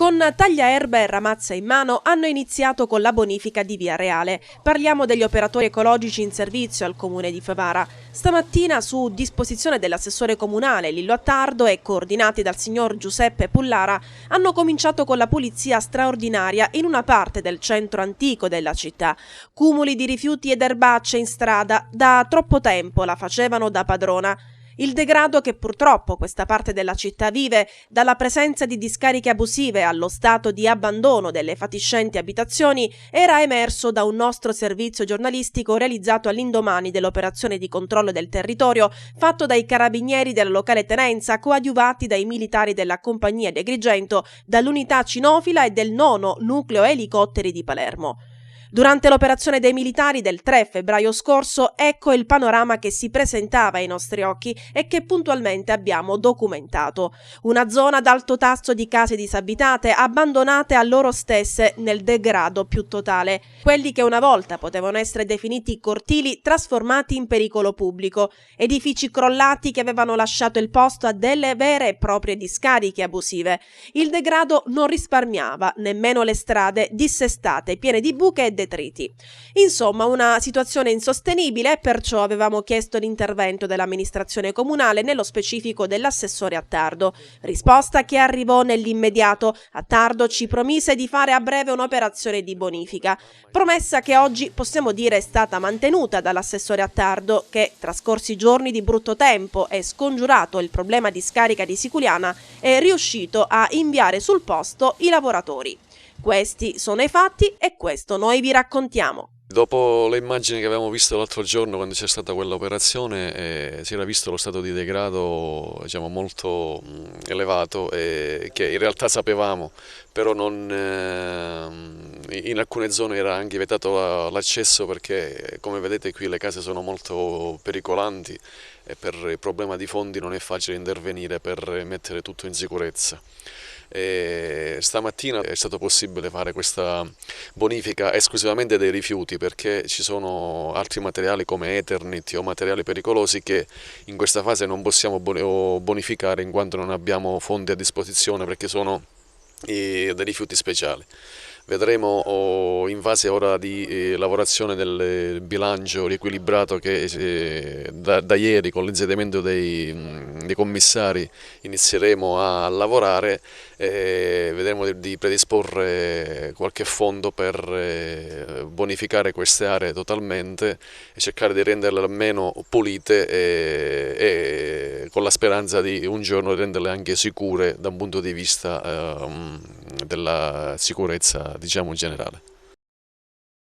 Con Tagliaerba e Ramazza in mano hanno iniziato con la bonifica di Via Reale. Parliamo degli operatori ecologici in servizio al comune di Favara. Stamattina, su disposizione dell'assessore comunale Lillo Attardo e coordinati dal signor Giuseppe Pullara, hanno cominciato con la pulizia straordinaria in una parte del centro antico della città. Cumuli di rifiuti ed erbacce in strada da troppo tempo la facevano da padrona. Il degrado che purtroppo questa parte della città vive, dalla presenza di discariche abusive allo stato di abbandono delle fatiscenti abitazioni, era emerso da un nostro servizio giornalistico realizzato all'indomani dell'operazione di controllo del territorio fatto dai carabinieri della locale tenenza, coadiuvati dai militari della compagnia di Agrigento, dall'unità cinofila e del 9° nucleo elicotteri di Palermo. Durante l'operazione dei militari del 3 febbraio scorso, ecco il panorama che si presentava ai nostri occhi e che puntualmente abbiamo documentato. Una zona ad alto tasso di case disabitate, abbandonate a loro stesse nel degrado più totale. Quelli che una volta potevano essere definiti cortili trasformati in pericolo pubblico. Edifici crollati che avevano lasciato il posto a delle vere e proprie discariche abusive. Il degrado non risparmiava nemmeno le strade dissestate, piene di buche e detriti. Insomma, una situazione insostenibile, e perciò avevamo chiesto l'intervento dell'amministrazione comunale, nello specifico dell'assessore Attardo. Risposta che arrivò nell'immediato. Attardo ci promise di fare a breve un'operazione di bonifica. Promessa che oggi possiamo dire è stata mantenuta dall'assessore Attardo, che, trascorsi giorni di brutto tempo e scongiurato il problema di scarica di Siculiana, è riuscito a inviare sul posto i lavoratori. Questi sono i fatti e questo noi vi raccontiamo. Dopo le immagini che avevamo visto l'altro giorno quando c'è stata quell'operazione, si era visto lo stato di degrado, diciamo, molto elevato, che in realtà sapevamo, però in alcune zone era anche vietato l'accesso perché, come vedete qui, le case sono molto pericolanti e per il problema di fondi non è facile intervenire per mettere tutto in sicurezza. Stamattina è stato possibile fare questa bonifica esclusivamente dei rifiuti, perché ci sono altri materiali come Eternit o materiali pericolosi che in questa fase non possiamo bonificare in quanto non abbiamo fondi a disposizione, perché sono dei rifiuti speciali. Vedremo in fase ora di lavorazione del bilancio riequilibrato che da ieri, con l'insediamento dei commissari, inizieremo a lavorare. Vedremo di predisporre qualche fondo per bonificare queste aree totalmente e cercare di renderle almeno pulite e con la speranza di un giorno renderle anche sicure da un punto di vista della sicurezza, diciamo, in generale.